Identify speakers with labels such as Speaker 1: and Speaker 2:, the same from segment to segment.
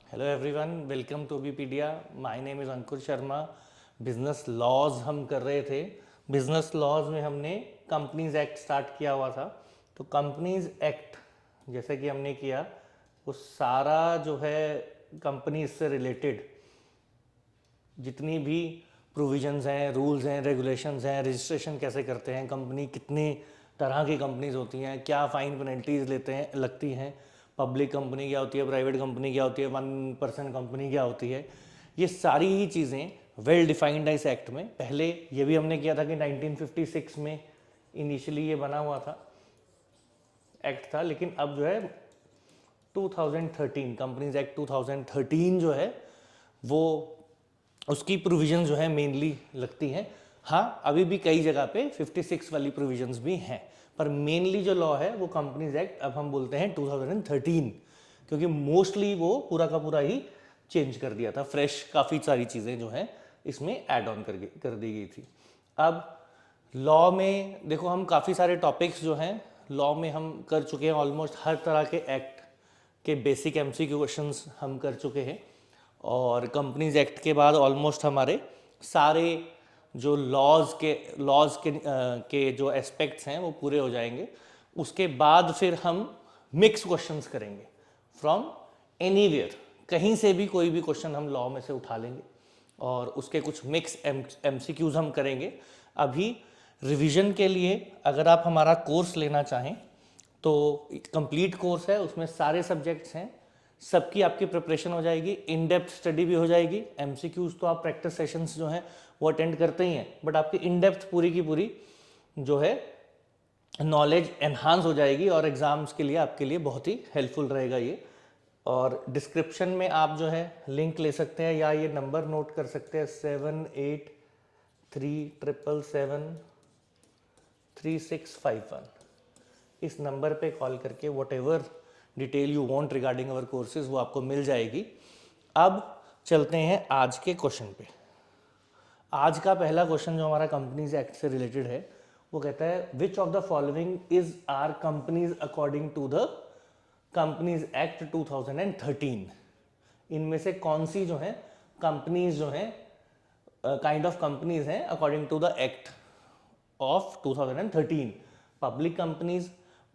Speaker 1: Hello everyone, welcome to Bpedia. My name is Ankur Sharma. Business laws हम कर रहे थे। बिजनेस लॉज में हमने कंपनीज एक्ट स्टार्ट किया हुआ था। तो कंपनीज एक्ट जैसे कि हमने किया, वो सारा जो है कंपनी से रिलेटेड जितनी भी प्रोविजंस हैं, रूल्स हैं, रेगुलेशंस हैं, रजिस्ट्रेशन कैसे करते हैं, कंपनी कितने तरह की कंपनीज होती हैं, क्या फ़ाइन पेनल्टीज लेते हैं लगती हैं, पब्लिक कंपनी क्या होती है, प्राइवेट कंपनी क्या होती है, 1% कंपनी क्या होती है, ये सारी ही चीज़ें वेल डिफाइंड है इस एक्ट में। पहले ये भी हमने किया था कि 1956 में इनिशियली ये बना हुआ था, एक्ट था, लेकिन अब जो है 2013 कंपनीज एक्ट 2013 जो है वो उसकी प्रोविजन जो है मेनली लगती हैं। हाँ, अभी भी कई जगह पे 56 वाली प्रोविजंस भी हैं, पर मेनली जो लॉ है वो कंपनीज एक्ट अब हम बोलते हैं 2013, क्योंकि मोस्टली वो पूरा का पूरा ही चेंज कर दिया था। फ्रेश काफ़ी सारी चीज़ें जो हैं इसमें ऐड ऑन कर दी गई थी। अब लॉ में देखो, हम काफ़ी सारे टॉपिक्स जो हैं लॉ में हम कर चुके हैं। ऑलमोस्ट हर तरह के एक्ट के बेसिक एमसीक्यू क्वेश्चंस हम कर चुके हैं, और कंपनीज एक्ट के बाद ऑलमोस्ट हमारे सारे जो लॉज के जो एस्पेक्ट्स हैं वो पूरे हो जाएंगे। उसके बाद फिर हम मिक्स क्वेश्चंस करेंगे फ्रॉम एनीवेयर, कहीं से भी कोई भी क्वेश्चन हम लॉ में से उठा लेंगे और उसके कुछ मिक्स एमसीक्यूज हम करेंगे। अभी रिवीजन के लिए अगर आप हमारा कोर्स लेना चाहें तो कंप्लीट कोर्स है, उसमें सारे सब्जेक्ट्स हैं, सबकी आपकी प्रिपरेशन हो जाएगी, इन डेप्थ स्टडी भी हो जाएगी। एमसीक्यूज तो आप प्रैक्टिस सेशंस जो हैं वो अटेंड करते ही हैं, बट आपकी इन डेप्थ पूरी की पूरी जो है नॉलेज एनहांस हो जाएगी और एग्जाम्स के लिए आपके लिए बहुत ही हेल्पफुल रहेगा ये। और डिस्क्रिप्शन में आप जो है लिंक ले सकते हैं या ये नंबर नोट कर सकते हैं 7837773651। इस नंबर पे कॉल करके what ever detail you want regarding our courses वो आपको मिल जाएगी। अब चलते हैं आज के क्वेश्चन पे। आज का पहला क्वेश्चन जो हमारा कंपनीज एक्ट से रिलेटेड है वो कहता है, which of the following is are companies according to the companies act 2013। इनमें से कौन सी जो है कंपनीज जो है काइंड ऑफ कंपनीज हैं according to the act of 2013? Public companies,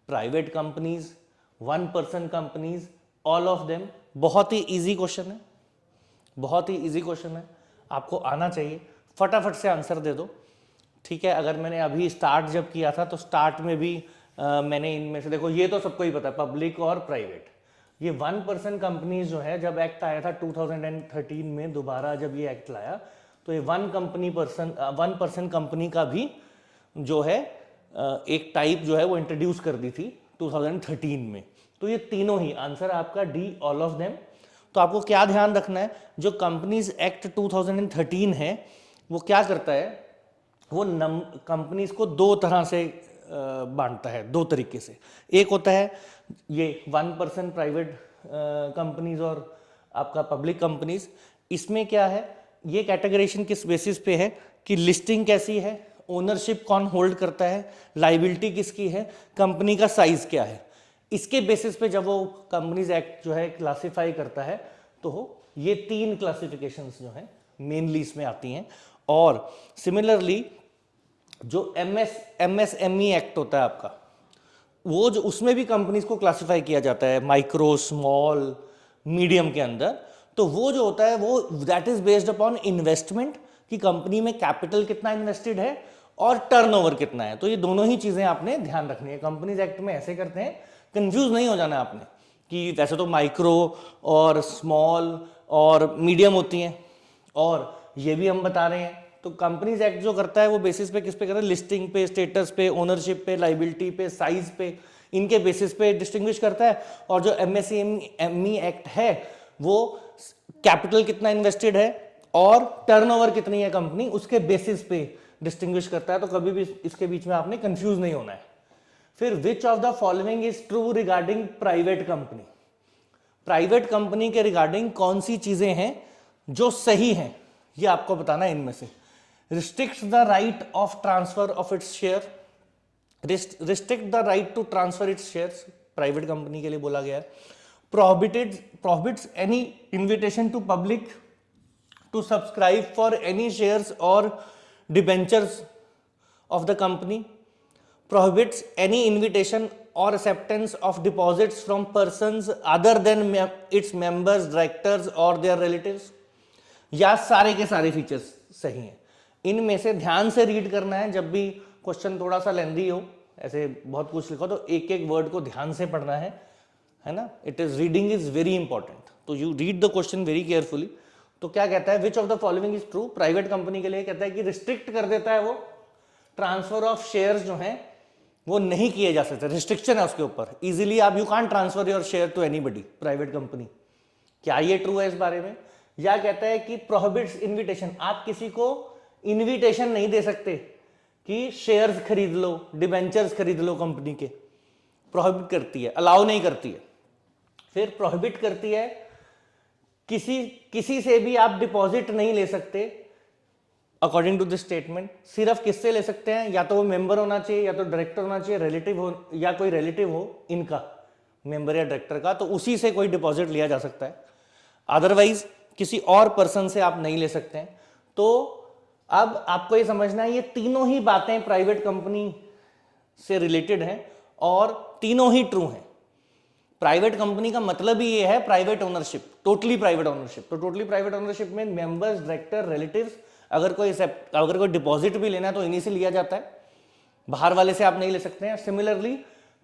Speaker 1: private companies, 1% companies, all of them. बहुत ही इजी क्वेश्चन है, बहुत ही इजी क्वेश्चन है, आपको आना चाहिए। फटाफट से आंसर दे दो, ठीक है। अगर मैंने अभी स्टार्ट जब किया था तो स्टार्ट में भी मैंने इनमें से देखो, ये तो सबको ही पता है, पब्लिक और प्राइवेट। ये 1% कंपनीज जो है, जब एक्ट आया था 2013 में दोबारा जब ये एक्ट लाया, तो ये 1% कंपनी का भी जो है एक टाइप जो है वो इंट्रोड्यूस कर दी थी 2013 में। तो ये तीनों ही आंसर आपका डी, ऑल ऑफ देम। तो आपको क्या ध्यान रखना है, जो कंपनीज एक्ट 2013 है वो क्या करता है, वो कंपनीज को दो तरह से बांटता है, दो तरीके से। एक होता है ये 1% प्राइवेट कंपनीज और आपका पब्लिक कंपनीज। इसमें क्या है, ये कैटेगराइजेशन किस बेसिस पे है कि लिस्टिंग कैसी है, ओनरशिप कौन होल्ड करता है, लाइबिलिटी किसकी है, कंपनी का साइज क्या है। इसके बेसिस पे जब वो कंपनीज एक्ट जो है क्लासिफाई करता है, तो ये तीन क्लासिफिकेशंस जो हैं मेनली इसमें आती हैं। और सिमिलरली जो एमएसएमई एक्ट होता है आपका, वो जो उसमें भी कंपनीज को क्लासिफाई किया जाता है माइक्रो, स्मॉल, मीडियम के अंदर। तो वो जो होता है वो that is based upon investment, कि कंपनी में कैपिटल कितना इन्वेस्टेड है और टर्नओवर कितना है। तो ये दोनों ही चीजें आपने ध्यान रखनी है। कंपनीज एक्ट में ऐसे करते हैं, कंफ्यूज नहीं हो जाना है आपने, कि वैसे तो माइक्रो और स्मॉल और मीडियम होती हैं, और ये भी हम बता रहे हैं। तो कंपनीज एक्ट जो करता है वो बेसिस पे किस पे करता है, लिस्टिंग पे, स्टेटस पे, ओनरशिप पे, लाइबिलिटी पे, साइज पे, इनके बेसिस पे डिस्टिंग्विश करता है। और जो एमएसएमई एक्ट है वो कैपिटल कितना इन्वेस्टेड है और टर्नओवर कितनी है कंपनी, उसके बेसिस पे डिस्टिंग्विश करता है। तो कभी भी इसके बीच में आपने कंफ्यूज नहीं होना है। फिर विच of the following is true regarding private company. Private company के रिगार्डिंग कौन सी चीजें हैं जो सही हैं, ये आपको बताना है इनमें से। Restrict the right of transfer of its share, restrict the right to transfer its shares, private company के लिए बोला गया है। prohibits any invitation to public to subscribe for any shares or debentures of the company, prohibits any invitation or acceptance of deposits from persons other than its members, directors or their relatives. या सारे के सारे features सही हैं। इनमें से ध्यान से रीड करना है, जब भी क्वेश्चन थोड़ा सा लेंदी हो, ऐसे बहुत कुछ लिखो तो एक एक वर्ड को ध्यान से पढ़ना है ना। It is reading is very important, तो you read the question very carefully. तो क्या कहता है, which of the following is true. Private company के लिए कहता है कि रिस्ट्रिक्ट कर देता है वो, ट्रांसफर ऑफ शेयर्स जो हैं वो नहीं किए जा सकते, रिस्ट्रिक्शन है उसके ऊपर। इजीली आप you can transfer your share to anybody, private company. क्या ये ट्रू है इस बारे में। या कहता है कि प्रोहिबिट्स इन्विटेशन, आप किसी को इन्विटेशन नहीं दे सकते कि शेयर्स खरीद लो, डिबेंचर्स खरीद लो कंपनी के, प्रोहिबिट करती है, अलाउ नहीं करती है। फिर प्रोहिबिट करती है किसी से भी आप डिपॉजिट नहीं ले सकते अकॉर्डिंग टू दिस स्टेटमेंट। सिर्फ किससे ले सकते हैं, या तो वो मेंबर होना चाहिए, या तो डायरेक्टर होना चाहिए, रिलेटिव हो या कोई रिलेटिव हो इनका, मेंबर या डायरेक्टर का, तो उसी से कोई डिपॉजिट लिया जा सकता है। अदरवाइज किसी और पर्सन से आप नहीं ले सकते हैं। तो अब आपको ये समझना है, ये तीनों ही बातें प्राइवेट कंपनी से रिलेटेड हैं और तीनों ही ट्रू हैं। प्राइवेट कंपनी का मतलब ही ये है private ownership, totally private ownership. तो टोटली प्राइवेट ओनरशिप में मेंबर्स, डायरेक्टर, रिलेटिव्स, अगर कोई डिपॉजिट भी लेना है तो इन्हीं से लिया जाता है, बाहर वाले से आप नहीं ले सकते हैं। सिमिलरली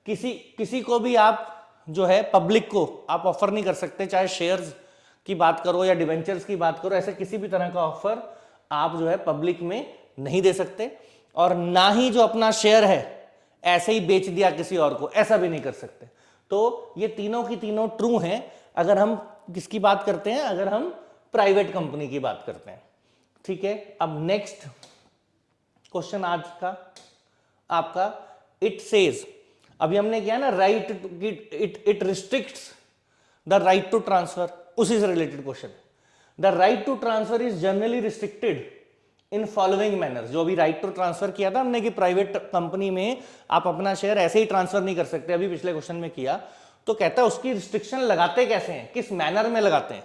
Speaker 1: किसी को भी आप जो है पब्लिक को आप ऑफर नहीं कर सकते, चाहे शेयर्स की बात करो या डिवेंचर्स की बात करो, ऐसे किसी भी तरह का ऑफर आप जो है पब्लिक में नहीं दे सकते। और ना ही जो अपना शेयर है ऐसे ही बेच दिया किसी और को, ऐसा भी नहीं कर सकते। तो ये तीनों की तीनों ट्रू हैं अगर हम किसकी बात करते हैं, अगर हम प्राइवेट कंपनी की बात करते हैं। ठीक है, अब नेक्स्ट क्वेश्चन आज का आपका, इट सेज, अभी हमने किया ना right, it restricts the right to transfer, उसी से related question. The right to transfer is generally restricted in following manners. जो अभी राइट टू ट्रांसफर किया था हमने कि प्राइवेट कंपनी में आप अपना शेयर ऐसे ही ट्रांसफर नहीं कर सकते, अभी पिछले क्वेश्चन में किया। तो कहता है उसकी रिस्ट्रिक्शन लगाते कैसे हैं, किस मैनर में लगाते हैं।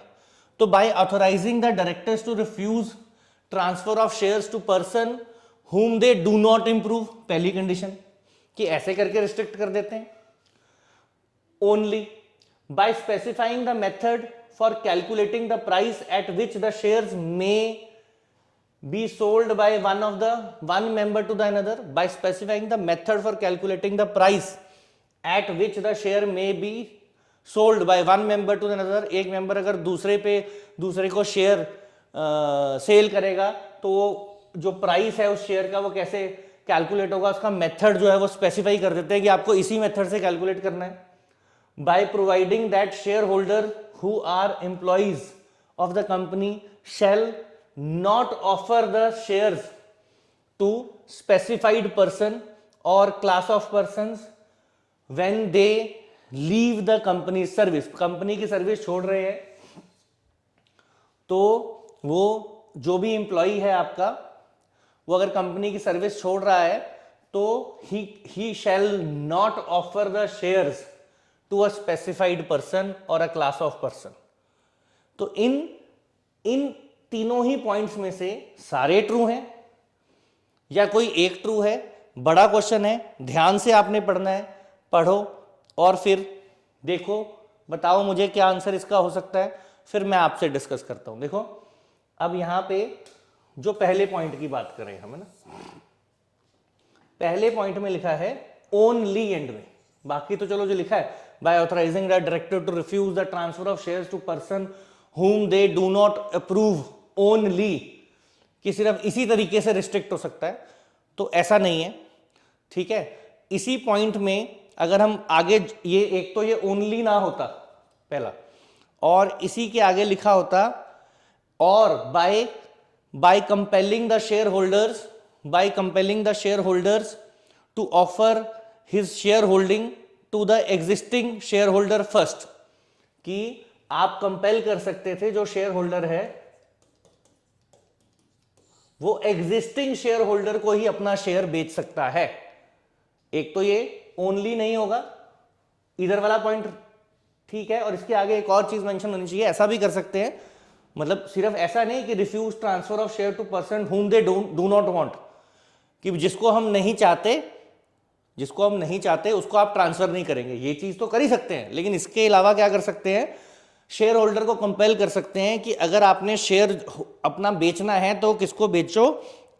Speaker 1: तो by authorising the directors to refuse transfer of shares to person whom they do not improve, पहली कंडीशन कि ऐसे करके रिस्ट्रिक्ट कर देते हैं। Only by specifying the method for calculating the price at which the shares may be sold by one member to the another, by specifying the method for calculating the price at which the share may be sold by one member to the another. एक member अगर दूसरे को share cell करेगा तो वो जो price है उस शेयर का वो कैसे कैलकुलेट होगा, उसका मेथड जो है वो स्पेसिफाई कर देते हैं कि आपको इसी मेथड से कैलकुलेट करना है। By providing that share holder who are employees of the company shall not offer the shares to specified person और class of persons when they leave the company service. Company की service छोड़ रहे हैं तो वो जो भी एम्प्लॉई है आपका, वो अगर कंपनी की सर्विस छोड़ रहा है तो ही shall not offer the shares to a specified person और अ क्लास ऑफ पर्सन। तो इन तीनों ही पॉइंट्स में से सारे ट्रू हैं या कोई एक ट्रू है। बड़ा क्वेश्चन है, ध्यान से आपने पढ़ना है, पढ़ो और फिर देखो, बताओ मुझे क्या आंसर इसका हो सकता है, फिर मैं आपसे डिस्कस करता हूं। देखो अब यहां पे जो पहले पॉइंट की बात करें हम, है ना, पहले पॉइंट में लिखा है ओनली एंड में, बाकी तो चलो जो लिखा है by authorising the director to refuse the transfer of shares to person whom they do not approve only, कि सिर्फ इसी तरीके से रिस्ट्रिक्ट हो सकता है, तो ऐसा नहीं है। ठीक है, इसी पॉइंट में अगर हम आगे ये एक तो ये ओनली ना होता पहला, और इसी के आगे लिखा होता और by compelling the share holders to offer his share holding to the existing share holder first, कि आप कंपेल कर सकते थे जो शेयर होल्डर है वो एग्जिस्टिंग शेयर होल्डर को ही अपना शेयर बेच सकता है। एक तो ये ओनली नहीं होगा, इधर वाला पॉइंट ठीक है। और इसके आगे एक और चीज मेंशन होनी चाहिए, ऐसा भी कर सकते हैं, मतलब सिर्फ ऐसा नहीं कि refuse transfer of share to person whom they do not want, कि जिसको हम नहीं चाहते उसको आप ट्रांसफर नहीं करेंगे, ये चीज तो कर ही सकते हैं। लेकिन इसके अलावा क्या कर सकते हैं, शेयर होल्डर को कंपेल कर सकते हैं कि अगर आपने शेयर अपना बेचना है तो किसको बेचो,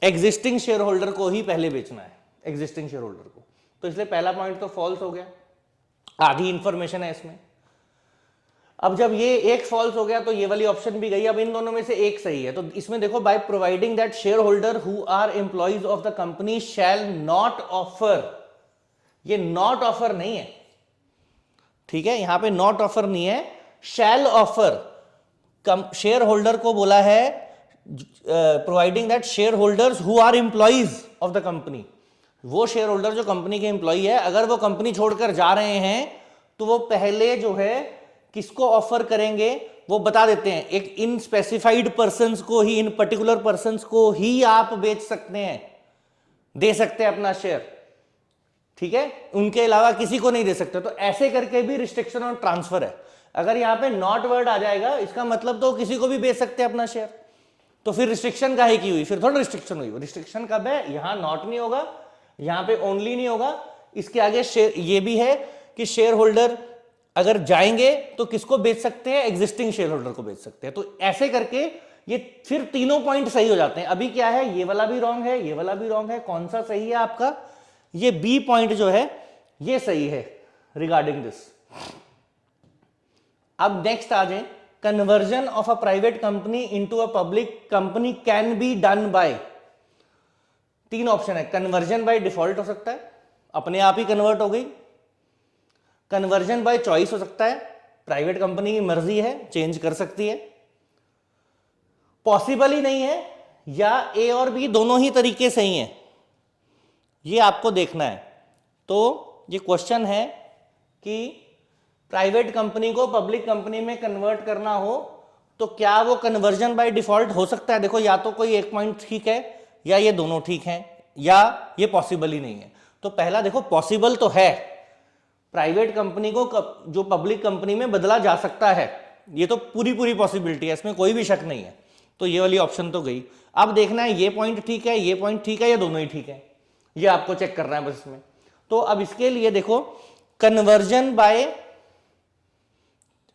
Speaker 1: एग्जिस्टिंग शेयर होल्डर को ही पहले बेचना है, एग्जिस्टिंग शेयर होल्डर को। तो इसलिए पहला पॉइंट तो फॉल्स हो गया, आधी इंफॉर्मेशन है इसमें। अब जब ये एक फॉल्स हो गया तो ये वाली ऑप्शन भी गई, अब इन दोनों में से एक सही है। तो इसमें देखो, by providing that share holder who are employees of the company shall not offer, ये नॉट ऑफर नहीं है, ठीक है, यहां पे नॉट ऑफर नहीं है, शैल ऑफर। शेयर होल्डर को बोला है providing that share holders who are employees of the company, वो शेयर होल्डर जो कंपनी के एम्प्लॉई है, अगर वो कंपनी छोड़कर जा रहे हैं तो वो पहले जो है किसको ऑफर करेंगे वो बता देते हैं, एक इन स्पेसिफाइड पर्संस को ही, इन पर्टिकुलर पर्संस को ही आप बेच सकते हैं, दे सकते हैं अपना शेयर, ठीक है, उनके अलावा किसी को नहीं दे सकते। तो ऐसे करके भी रिस्ट्रिक्शन और ट्रांसफर है। अगर यहां पे नॉट वर्ड आ जाएगा, इसका मतलब तो किसी को भी बेच सकते हैं अपना शेयर, तो फिर रिस्ट्रिक्शन काहे की हुई, फिर थोड़ा रिस्ट्रिक्शन हुई। रिस्ट्रिक्शन कब है, यहां नॉट नहीं होगा, यहां पे ओनली नहीं होगा, इसके आगे शेयर ये भी है कि शेयर होल्डर अगर जाएंगे तो किसको बेच सकते हैं, एग्जिस्टिंग शेयर होल्डर को बेच सकते हैं। तो ऐसे करके ये फिर तीनों पॉइंट सही हो जाते हैं। अभी क्या है, ये वाला भी रॉन्ग है, ये वाला भी रॉन्ग है, कौन सा सही है आपका, ये बी पॉइंट जो है ये सही है रिगार्डिंग दिस। अब नेक्स्ट आ जाए, conversion of a private company into a public company can be done by, तीन ऑप्शन है, कन्वर्जन बाय डिफॉल्ट हो सकता है, अपने आप ही कन्वर्ट हो गई, कन्वर्जन बाय चॉइस हो सकता है, प्राइवेट कंपनी की मर्जी है, चेंज कर सकती है, पॉसिबल ही नहीं है, या ए और बी दोनों ही तरीके सही हैं, ये आपको देखना है। तो ये क्वेश्चन है कि प्राइवेट कंपनी को पब्लिक कंपनी में कन्वर्ट करना हो तो क्या वो कन्वर्जन बाय डिफॉल्ट हो सकता है। देखो, या तो कोई एक पॉइंट ठीक है, या ये दोनों ठीक हैं, या ये पॉसिबल ही नहीं है। तो पहला देखो, पॉसिबल तो है, प्राइवेट कंपनी को जो पब्लिक कंपनी में बदला जा सकता है, ये तो पूरी पूरी पॉसिबिलिटी है, इसमें कोई भी शक नहीं है। तो ये वाली ऑप्शन तो गई। अब देखना है ये पॉइंट ठीक है, ये पॉइंट ठीक है, या दोनों ही ठीक है, ये आपको चेक करना है बस इसमें। तो अब इसके लिए देखो, कन्वर्जन बाय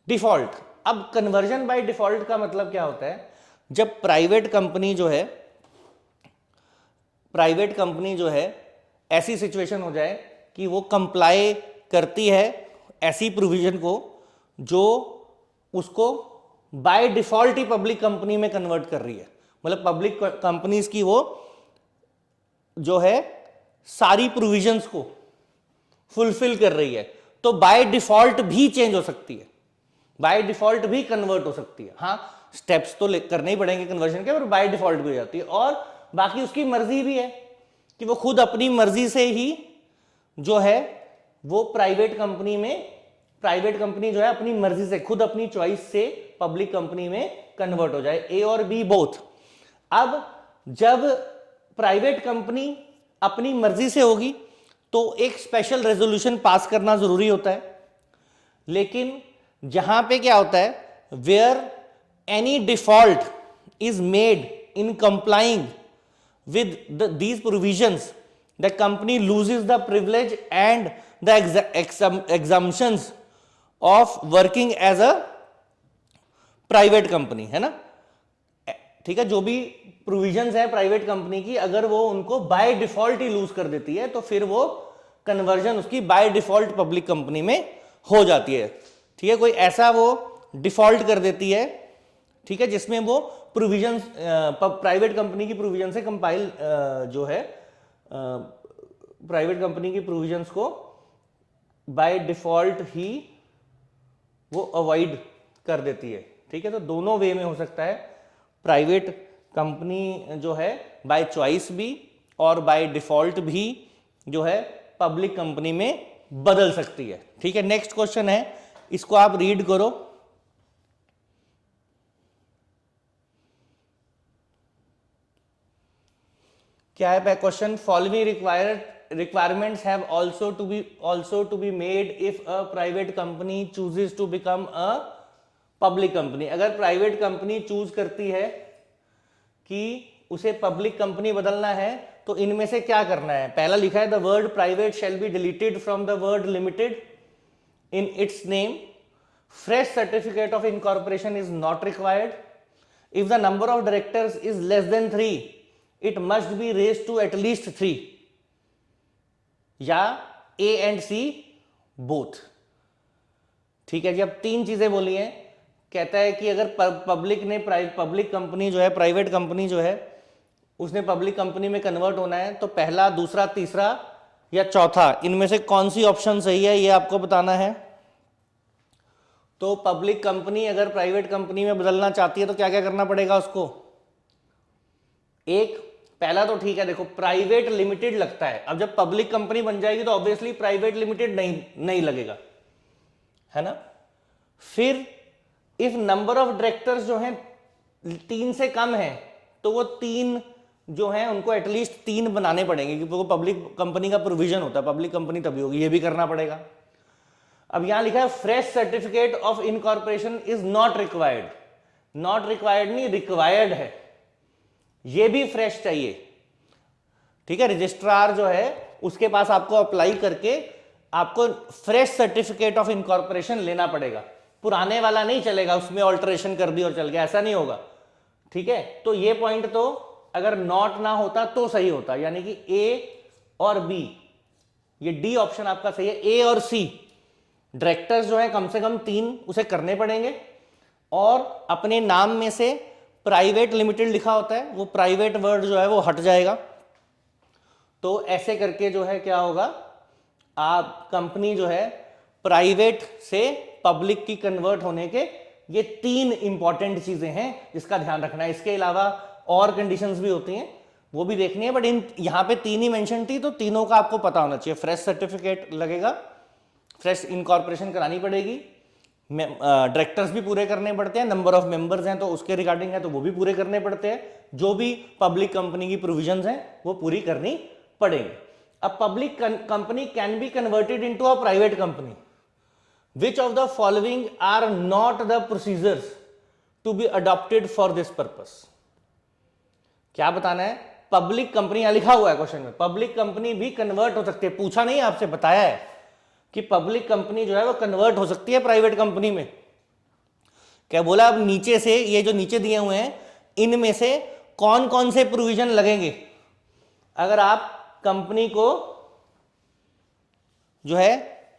Speaker 1: डिफॉल्ट। अब कन्वर्जन बाय डिफॉल्ट का मतलब क्या होता है, जब प्राइवेट कंपनी जो है ऐसी सिचुएशन हो जाए कि वो कंप्लाई करती है ऐसी प्रोविजन को जो उसको by default he public company में कन्वर्ट कर रही है, मतलब पब्लिक कंपनीज की वो जो है सारी प्रोविजंस को फुलफिल कर रही है, तो बाय डिफॉल्ट भी चेंज हो सकती है, बाय डिफॉल्ट भी कन्वर्ट हो सकती है। हाँ, स्टेप्स तो करने ही पड़ेंगे कन्वर्जन के, पर बाय डिफॉल्ट भी हो जाती है। और बाकी उसकी मर्जी भी है कि वो खुद अपनी मर्जी से ही जो है वो प्राइवेट कंपनी जो है अपनी मर्जी से, खुद अपनी चॉइस से पब्लिक कंपनी में कन्वर्ट हो जाए, ए और बी बोथ। अब जब प्राइवेट कंपनी अपनी मर्जी से होगी तो एक स्पेशल रेजोल्यूशन पास करना जरूरी होता है, लेकिन जहां पे क्या होता है, where any default is made in complying with these provisions, the company loses the privilege and the exemptions of working as a private company, है ना, ठीक है। जो भी प्रोविजंस है प्राइवेट कंपनी की, अगर वो उनको बाय डिफॉल्ट ही लूज कर देती है तो फिर वो कन्वर्जन उसकी बाय डिफॉल्ट पब्लिक कंपनी में हो जाती है, ठीक है। कोई ऐसा वो डिफॉल्ट कर देती है, ठीक है, जिसमें वो प्रोविजंस प्राइवेट कंपनी की प्रोविजन से कंपाइल जो है प्राइवेट कंपनी की प्रोविजंस को बाय डिफॉल्ट ही वो अवॉइड कर देती है, ठीक है। तो दोनों वे में हो सकता है, प्राइवेट कंपनी जो है बाय चॉइस भी और बाय डिफॉल्ट भी जो है पब्लिक कंपनी में बदल सकती है, ठीक है। नेक्स्ट क्वेश्चन है, इसको आप रीड करो। क्या है question, following required requirements have also to be made if a private company chooses to become a public company. अगर प्राइवेट कंपनी चूज करती है कि उसे पब्लिक कंपनी बदलना है तो इनमें से क्या करना है? पहला लिखा है the word private shall be deleted from the word limited in its name. Fresh certificate of incorporation is not required. If the number of directors is less than 3 it must be raised to at least 3. या A and C both. ठीक है जी. अब 3 चीजें बोली हैं. कहता है कि अगर पब्लिक कंपनी जो है, प्राइवेट कंपनी जो है, उसने पब्लिक कंपनी में कन्वर्ट होना है तो पहला, दूसरा, तीसरा या चौथा इनमें से कौन सी ऑप्शन सही है ये आपको बताना है. तो पब्लिक कंपनी अगर प्राइवेट कंपनी में बदलना चाहती है तो क्या क्या करना पड़ेगा उसको? एक, पहला तो ठीक है, देखो प्राइवेट लिमिटेड लगता है. अब जब पब्लिक कंपनी बन जाएगी तो ऑब्वियसली प्राइवेट लिमिटेड नहीं लगेगा, है ना. फिर इफ नंबर ऑफ डायरेक्टर्स जो हैं 3 से कम है तो वो 3 जो हैं उनको एटलीस्ट 3 बनाने पड़ेंगे क्योंकि वो पब्लिक कंपनी का प्रोविजन होता है. पब्लिक कंपनी तभी होगी, ये भी करना पड़ेगा. अब यहां लिखा है fresh certificate of incorporation is not required. Not required नहीं, रिक्वायर्ड है. ये भी फ्रेश चाहिए. ठीक है. रजिस्ट्रार जो है उसके पास आपको अप्लाई करके आपको फ्रेश सर्टिफिकेट ऑफ इनकॉर्पोरेशन लेना पड़ेगा. पुराने वाला नहीं चलेगा, उसमें ऑल्टरेशन कर दी और चल गया, ऐसा नहीं होगा. ठीक है. तो ये पॉइंट तो अगर नॉट ना होता तो सही होता, यानी कि ए और बी, ये डी ऑप्शन आपका सही है. ए और सी डायरेक्टर्स जो है कम से कम 3 उसे करने पड़ेंगे और अपने नाम में से प्राइवेट लिमिटेड लिखा होता है, वो प्राइवेट वर्ड जो है वो हट जाएगा. तो ऐसे करके जो है क्या होगा, आप कंपनी जो है प्राइवेट से पब्लिक की कन्वर्ट होने के ये 3 इंपॉर्टेंट चीजें हैं जिसका ध्यान रखना है. इसके अलावा और कंडीशंस भी होती हैं, वो भी देखनी है, बट इन यहां पे 3 ही मेंशन थी तो तीनों का आपको पता होना चाहिए. फ्रेश सर्टिफिकेट लगेगा, फ्रेश इनकॉर्पोरेशन करानी पड़ेगी, डायरेक्टर्स भी पूरे करने पड़ते हैं, नंबर ऑफ मेंबर्स हैं तो उसके रिगार्डिंग है तो वो भी पूरे करने पड़ते हैं, जो भी पब्लिक कंपनी की प्रोविजंस हैं वो पूरी करनी पड़ेंगी. अब public company can be converted into a private company. Which of the following are not the procedures to be adopted for this purpose? क्या बताना है? पब्लिक कंपनी, यहां लिखा हुआ है क्वेश्चन में, पब्लिक कंपनी भी कन्वर्ट हो सकती है. पूछा नहीं, आपसे बताया है कि पब्लिक कंपनी जो है वो कन्वर्ट हो सकती है प्राइवेट कंपनी में. क्या बोला? अब नीचे से, ये जो नीचे दिए हुए हैं इनमें से कौन कौन से प्रोविजन लगेंगे अगर आप कंपनी को जो है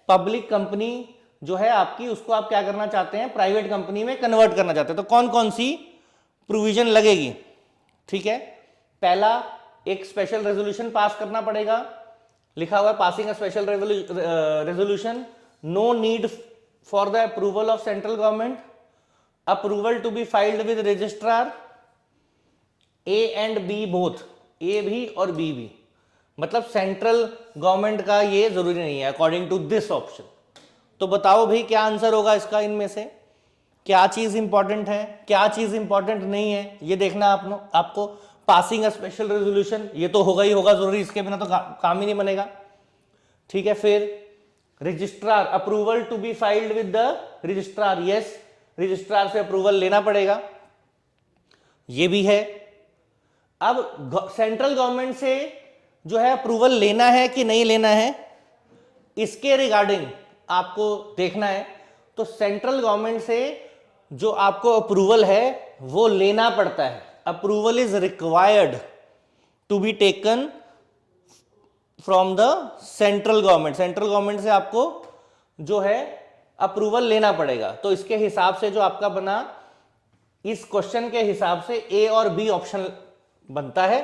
Speaker 1: पब्लिक कंपनी जो है आपकी, उसको आप क्या करना चाहते हैं, प्राइवेट कंपनी में कन्वर्ट करना चाहते हैं. तो कौन कौन सी प्रोविजन लगेगी? ठीक है. पहला, एक स्पेशल रेजोल्यूशन पास करना पड़ेगा. लिखा हुआ है passing a special resolution, no need for the approval of central government, approval to be filed with registrar, A and B both, A भी और बी भी. मतलब सेंट्रल गवर्नमेंट का ये जरूरी नहीं है अकॉर्डिंग टू दिस ऑप्शन. तो बताओ भाई क्या आंसर होगा इसका? इनमें से क्या चीज इंपॉर्टेंट है, क्या चीज इंपॉर्टेंट नहीं है, ये देखना आपको. पासिंग अ स्पेशल रेजोल्यूशन, ये तो होगा ही होगा जरूरी, इसके बिना तो काम ही नहीं बनेगा. ठीक है. फिर registrar, approval to be filed with the registrar, yes, registrar से अप्रूवल लेना पड़ेगा, ये भी है. अब सेंट्रल गवर्नमेंट से जो है अप्रूवल लेना है कि नहीं लेना है, इसके रिगार्डिंग आपको देखना है. तो सेंट्रल गवर्नमेंट से जो आपको अप्रूवल है वो लेना पड़ता है. Approval is required to be taken from the central government. Central government से आपको जो है अप्रूवल लेना पड़ेगा. तो इसके हिसाब से जो आपका बना, इस क्वेश्चन के हिसाब से ए और बी ऑप्शन बनता है,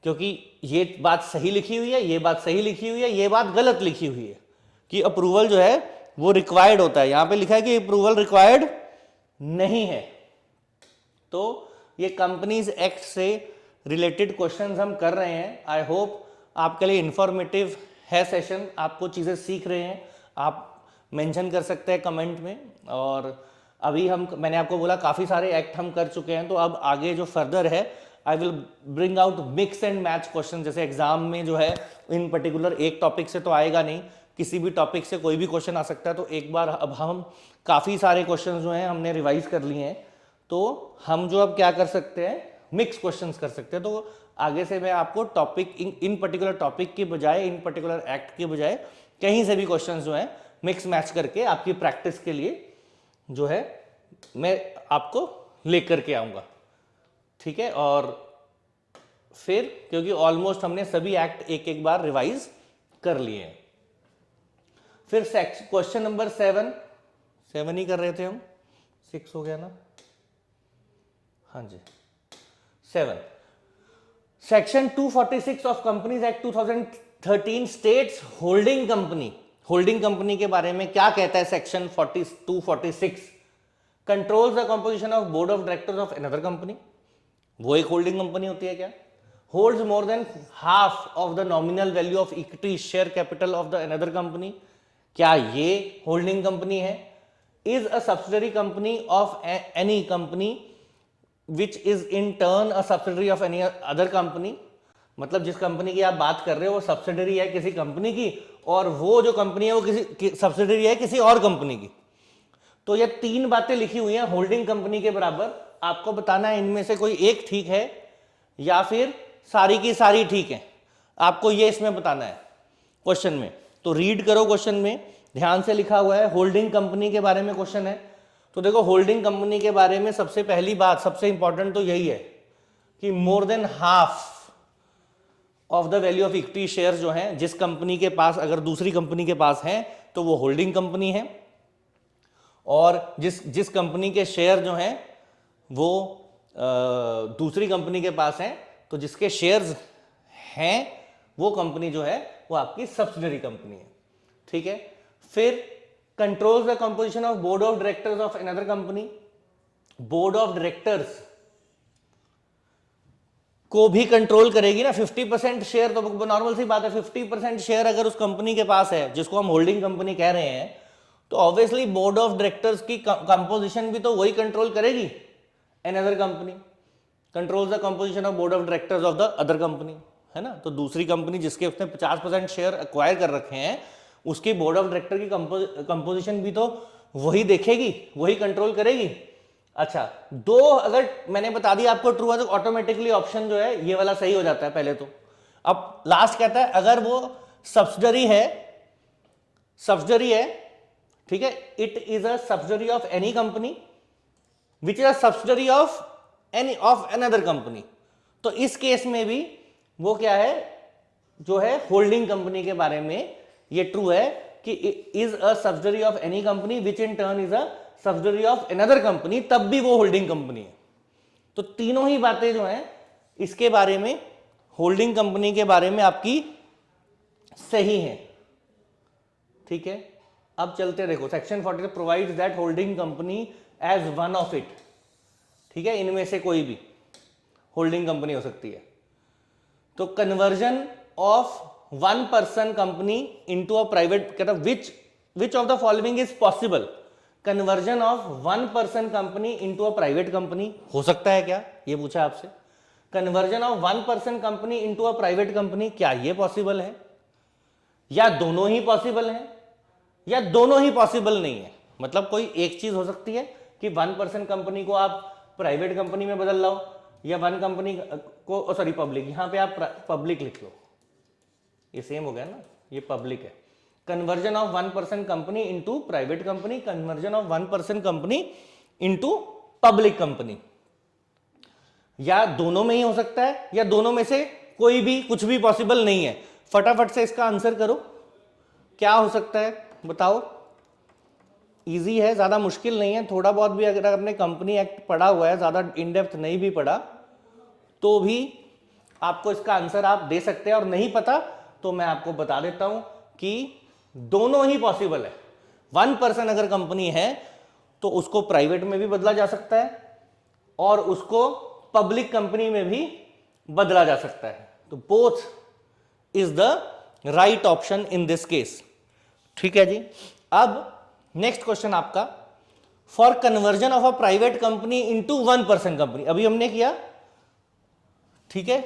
Speaker 1: क्योंकि ये बात सही लिखी हुई है, ये बात सही लिखी हुई है, ये बात गलत लिखी हुई है कि अप्रूवल जो है वो रिक्वायर्ड होता है. यहां पे लिखा है कि अप्रूवल रिक्वायर्ड नहीं है. तो ये कंपनीज एक्ट से रिलेटेड क्वेश्चंस हम कर रहे हैं. आई होप आपके लिए इंफॉर्मेटिव है सेशन, आपको चीजें सीख रहे हैं. आप मेंशन कर सकते हैं कमेंट में. और अभी मैंने आपको बोला काफी सारे एक्ट हम कर चुके हैं, तो अब आगे जो फर्दर है I will bring out mix and match question. जैसे एग्जाम में जो है इन पर्टिकुलर एक टॉपिक से तो आएगा नहीं, किसी भी टॉपिक से कोई भी क्वेश्चन आ सकता है। तो एक बार अब हम काफ़ी सारे क्वेश्चन जो हैं हमने रिवाइज कर लिए हैं, तो हम जो अब क्या कर सकते हैं, मिक्स क्वेश्चंस कर सकते हैं। तो आगे से मैं आपको टॉपिक इन पर्टिकुलर टॉपिक की बजाय, इन पर्टिकुलर एक्ट की बजाय कहीं से भी क्वेश्चंस जो है मिक्स मैच करके आपकी प्रैक्टिस के लिए जो है मैं आपको लेकर के आऊँगा, ठीक है। और फिर क्योंकि ऑलमोस्ट हमने सभी एक्ट एक एक बार रिवाइज कर लिए हैं। फिर क्वेश्चन नंबर 7 ही कर रहे थे हम, 6 हो गया ना, हाँ जी 7। Section 246 of companies act 2013 states holding company. Holding company के बारे में क्या कहता है section 246? Controls the composition of board of directors of another company. वो एक होल्डिंग कंपनी होती है क्या? Holds more than half of the nominal value of equity share capital of the another company. क्या ये होल्डिंग कंपनी है? Is a subsidiary company of any company which is in turn a subsidiary of any other company. मतलब जिस company की आप बात कर रहे हो वो सब्सिडरी है किसी कंपनी की, और वो जो कंपनी है वो किसी सब्सिडरी है किसी और कंपनी की। तो ये 3 बातें लिखी हुई हैं होल्डिंग कंपनी के बराबर। आपको बताना है इनमें से कोई एक ठीक है या फिर सारी की सारी ठीक है, आपको ये इसमें बताना है क्वेश्चन में। तो रीड करो, क्वेश्चन में ध्यान से लिखा हुआ है होल्डिंग कंपनी के बारे में क्वेश्चन है। तो देखो होल्डिंग कंपनी के बारे में सबसे पहली बात, सबसे इंपॉर्टेंट तो यही है कि more than half of the value of equity share जो है जिस कंपनी के पास अगर दूसरी कंपनी के पास है तो वो होल्डिंग कंपनी है, और जिस कंपनी के शेयर जो हैं वो दूसरी कंपनी के पास हैं तो जिसके शेयर्स हैं वो कंपनी जो है वो आपकी सब्सिडरी कंपनी है, ठीक है। फिर controls the composition of board of directors of another company. Board of directors को भी कंट्रोल करेगी ना। 50% शेयर तो नॉर्मल सी बात है, 50% शेयर अगर उस कंपनी के पास है जिसको हम होल्डिंग कंपनी कह रहे हैं, तो ऑब्वियसली बोर्ड ऑफ डायरेक्टर्स की कंपोजिशन भी तो वही कंट्रोल करेगी, another company. Controls the composition of board of directors of the other company, है ना। तो दूसरी कंपनी जिसके उसने 50% शेयर एक्वायर कर रखे हैं उसकी बोर्ड ऑफ डायरेक्टर की कंपोजिशन भी तो वही देखेगी, वही कंट्रोल करेगी। अच्छा, दो अगर मैंने बता दिया आपको ट्रू है तो ऑटोमेटिकली ऑप्शन जो है ये वाला सही हो जाता है पहले तो। अब लास्ट कहता है अगर वो सब्सिडरी है, ठीक है, it is a subsidiary of any company which is a subsidiary of another company. तो इस केस में भी वो क्या है जो है होल्डिंग कंपनी के बारे में ये ट्रू है कि is a subsidiary of any company which in turn is a subsidiary of another company, तब भी वो होल्डिंग कंपनी है। तो तीनों ही बातें जो हैं इसके बारे में, होल्डिंग कंपनी के बारे में आपकी सही है, ठीक है। अब चलते देखो section 40 provides that holding company as one of it, ठीक है, इनमें से कोई भी होल्डिंग कंपनी हो सकती है। तो conversion of one person company into a private, कहता which of the following is possible. Conversion of one person company into a private company हो सकता है क्या, ये पूछा आपसे। Conversion of one person company into a private company, क्या ये पॉसिबल है, या दोनों ही पॉसिबल हैं, या दोनों ही पॉसिबल नहीं है। मतलब कोई एक चीज हो सकती है कि वन पर्सन कंपनी को आप प्राइवेट कंपनी में बदल लो, या वन कंपनी को सॉरी पब्लिक, यहां पे आप पब्लिक लिख लो, ये सेम हो गया ना, ये पब्लिक है। Conversion of one person company into private company, conversion of one person company into public company, या दोनों में ही हो सकता है, या दोनों में से कोई भी, कुछ भी पॉसिबल नहीं है। फटाफट से इसका आंसर करो, क्या हो सकता है बताओ। इजी है, ज्यादा मुश्किल नहीं है। थोड़ा बहुत भी अगर आपने कंपनी एक्ट पढ़ा हुआ है, ज्यादा इन डेप्थ नहीं भी पढ़ा, तो भी आपको इसका आंसर आप दे सकते हैं। और नहीं पता तो मैं आपको बता देता हूं कि दोनों ही पॉसिबल है। वन पर्सन अगर कंपनी है तो उसको प्राइवेट में भी बदला जा सकता है और उसको पब्लिक कंपनी में भी बदला जा सकता है। तो both is the right option in this case, ठीक है जी। अब नेक्स्ट क्वेश्चन आपका, for conversion of a private company into one person company. अभी हमने किया ठीक है।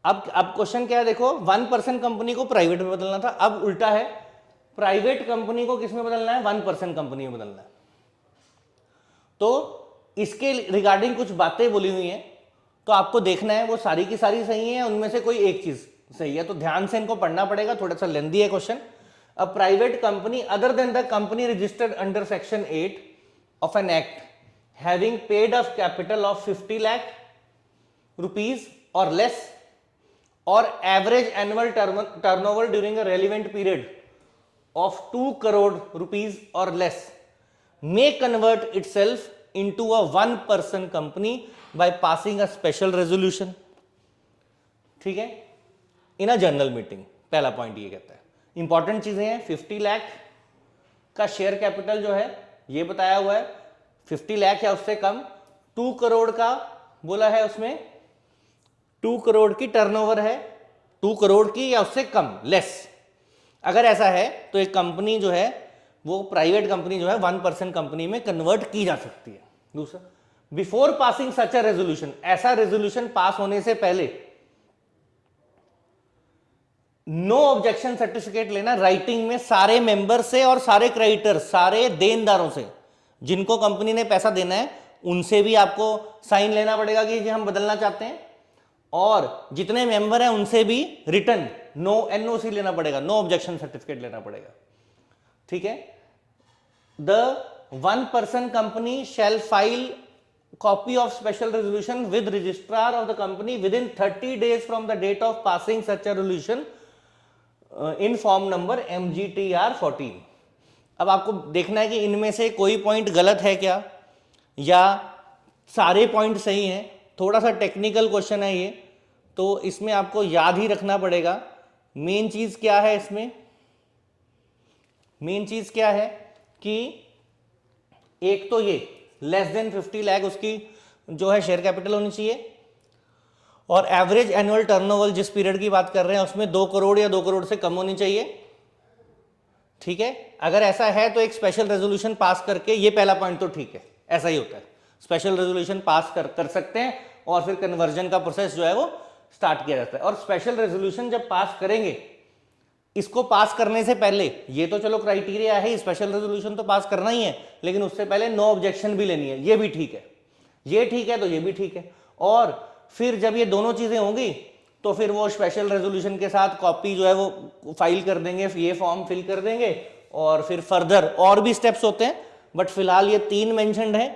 Speaker 1: अब क्वेश्चन क्या है देखो, 1% कंपनी को प्राइवेट में बदलना था, अब उल्टा है, प्राइवेट कंपनी को किस में बदलना है, 1% कंपनी में बदलना है। तो इसके रिगार्डिंग कुछ बातें बोली हुई हैं, तो आपको देखना है वो सारी की सारी सही है, उनमें से कोई एक चीज सही है, तो ध्यान से इनको पढ़ना पड़ेगा, थोड़ा सा लेंदी है question. A private company other than the company registered under section 8 of an act having paid up capital of 50 lakh rupees और less or average annual turnover during a relevant period of 2 crore rupees or less may convert itself into a 1% company by passing a special resolution. ठीक है, इन a general meeting. पहला point ये कहता है, important चीजें हैं, 50 लाख का शेयर कैपिटल जो है ये बताया हुआ है, 50 लाख या उससे कम, 2 करोड़ का बोला है, उसमें 2 करोड़ की टर्नओवर है, 2 करोड़ की या उससे कम, लेस। अगर ऐसा है तो एक कंपनी जो है वो प्राइवेट कंपनी जो है 1% कंपनी में कन्वर्ट की जा सकती है। दूसरा, before passing such a resolution, ऐसा रेजोल्यूशन पास होने से पहले नो ऑब्जेक्शन सर्टिफिकेट लेना राइटिंग में सारे मेंबर से और सारे क्रेडिटर, सारे देनदारों से, जिनको कंपनी ने पैसा देना है उनसे भी आपको साइन लेना पड़ेगा कि हम बदलना चाहते हैं, और जितने मेंबर हैं उनसे भी रिटर्न नो एनओसी लेना पड़ेगा, नो ऑब्जेक्शन सर्टिफिकेट लेना पड़ेगा। ठीक है। The 1% company shall file copy of special resolution with registrar of the company within 30 days from the date of passing such a resolution in form number MGTR 14। अब आपको देखना है कि इनमें से कोई पॉइंट गलत है क्या या सारे पॉइंट सही हैं। थोड़ा सा टेक्निकल क्वेश्चन है ये, तो इसमें आपको याद ही रखना पड़ेगा। मेन चीज क्या है इसमें, मेन चीज क्या है कि एक तो ये लेस देन 50 लाख उसकी जो है शेयर कैपिटल होनी चाहिए, और एवरेज एनुअल टर्नओवर जिस पीरियड की बात कर रहे हैं उसमें 2 करोड़ या 2 करोड़ से कम होनी चाहिए। ठीक है, अगर ऐसा है तो एक स्पेशल रेजोल्यूशन पास करके, ये पहला पॉइंट तो ठीक है, ऐसा ही होता है, स्पेशल रेजोल्यूशन पास कर सकते हैं और फिर कन्वर्जन का प्रोसेस जो है वो स्टार्ट किया जाता है। और स्पेशल रेजोल्यूशन जब पास करेंगे, इसको पास करने से पहले, ये तो चलो क्राइटेरिया है, स्पेशल रेजोल्यूशन तो पास करना ही है, लेकिन उससे पहले नो ऑब्जेक्शन भी लेनी है, ये भी ठीक है, ये ठीक है तो ये भी ठीक है। और फिर जब ये दोनों चीजें होंगी तो फिर वो स्पेशल रेजोल्यूशन के साथ कॉपी जो है वो फाइल कर देंगे, ये फॉर्म फिल कर देंगे, और फिर फर्दर और भी स्टेप्स होते हैं, बट फिलहाल ये 3 मेंशन्ड है,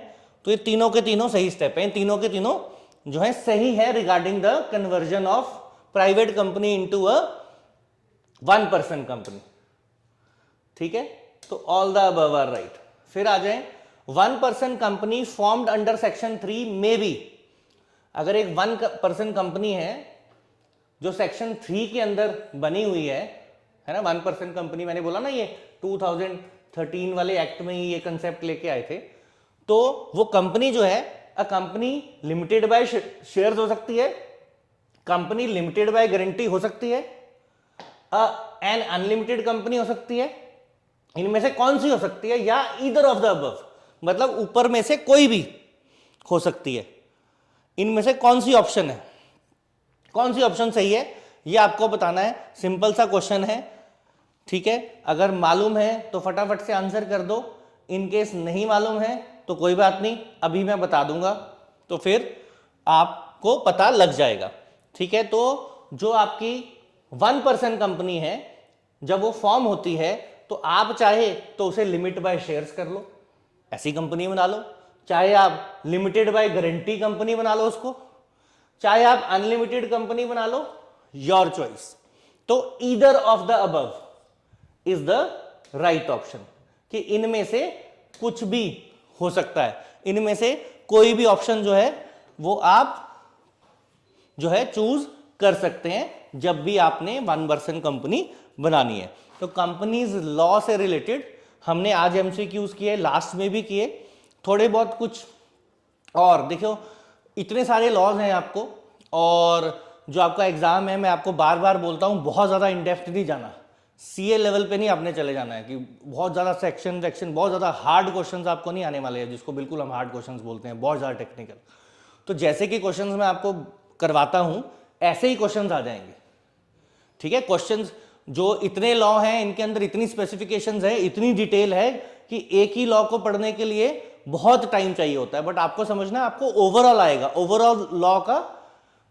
Speaker 1: तो ये तीनों के तीनों सही स्टेप हैं, तीनों के तीनों जो है सही है regarding the conversion of private company into a 1% company. ठीक है, तो all the above are right. फिर आ जाए 1% कंपनी फॉर्म्ड अंडर सेक्शन 3 में भी, अगर एक 1% कंपनी है जो सेक्शन 3 के अंदर बनी हुई है ना, 1% कंपनी, मैंने बोला ना ये 2013 वाले एक्ट में ही ये कंसेप्ट लेके आए थे, तो वो कंपनी जो है a company limited by shares हो सकती है, कंपनी लिमिटेड बाय गारंटी हो सकती है, एन अनलिमिटेड कंपनी हो सकती है, इनमें से कौन सी हो सकती है, या ईदर ऑफ द अबव, मतलब ऊपर में से कोई भी हो सकती है, इनमें से कौन सी ऑप्शन है, कौन सी ऑप्शन सही है, ये आपको बताना है। सिंपल सा क्वेश्चन है। ठीक है, अगर मालूम है तो फटाफट से आंसर कर दो, इन केस नहीं मालूम है तो कोई बात नहीं, अभी मैं बता दूंगा तो फिर आपको पता लग जाएगा। ठीक है, तो जो आपकी 1% कंपनी है, जब वो फॉर्म होती है तो आप चाहे तो उसे लिमिट बाय शेयर्स कर लो, ऐसी कंपनी बना लो, चाहे आप लिमिटेड बाय गारंटी कंपनी बना लो उसको, चाहे आप अनलिमिटेड कंपनी बना लो, योर चॉइस। तो either of the above is the right option, कि इनमें से कुछ भी हो सकता है, इनमें से कोई भी ऑप्शन जो है वो आप जो है चूज कर सकते हैं जब भी आपने 1% कंपनी बनानी है। तो कंपनीज लॉ से रिलेटेड हमने आज एमसीक्यूज किए, लास्ट में भी किए, थोड़े बहुत कुछ और देखो, इतने सारे लॉज हैं आपको, और जो आपका एग्जाम है, मैं आपको बार बार बोलता हूं बहुत ज्यादा इनडेप्थ नहीं जाना, सीए लेवल पे नहीं आपने चले जाना है कि बहुत ज़्यादा सेक्शन बहुत ज़्यादा हार्ड क्वेश्चंस आपको नहीं आने वाले हैं, जिसको बिल्कुल हम हार्ड क्वेश्चंस बोलते हैं, बहुत ज़्यादा टेक्निकल। तो जैसे कि क्वेश्चंस मैं आपको करवाता हूं ऐसे ही क्वेश्चंस आ जाएंगे, ठीक है। क्वेश्चंस जो इतने लॉ हैं, इनके अंदर इतनी स्पेसिफिकेशंस है, इतनी डिटेल है कि एक ही लॉ को पढ़ने के लिए बहुत टाइम चाहिए होता है, बट आपको समझना है, आपको ओवरऑल आएगा, ओवरऑल लॉ का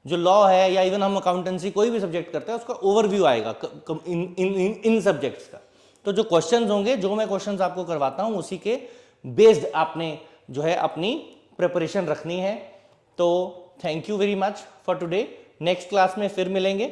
Speaker 1: जो लॉ है, या इवन हम अकाउंटेंसी कोई भी सब्जेक्ट करते हैं उसका ओवरव्यू आएगा इन सब्जेक्ट्स का। तो जो क्वेश्चंस होंगे, जो मैं क्वेश्चंस आपको करवाता हूं, उसी के बेस्ड आपने जो है अपनी प्रिपरेशन रखनी है। तो thank you very much for today. Next class में फिर मिलेंगे।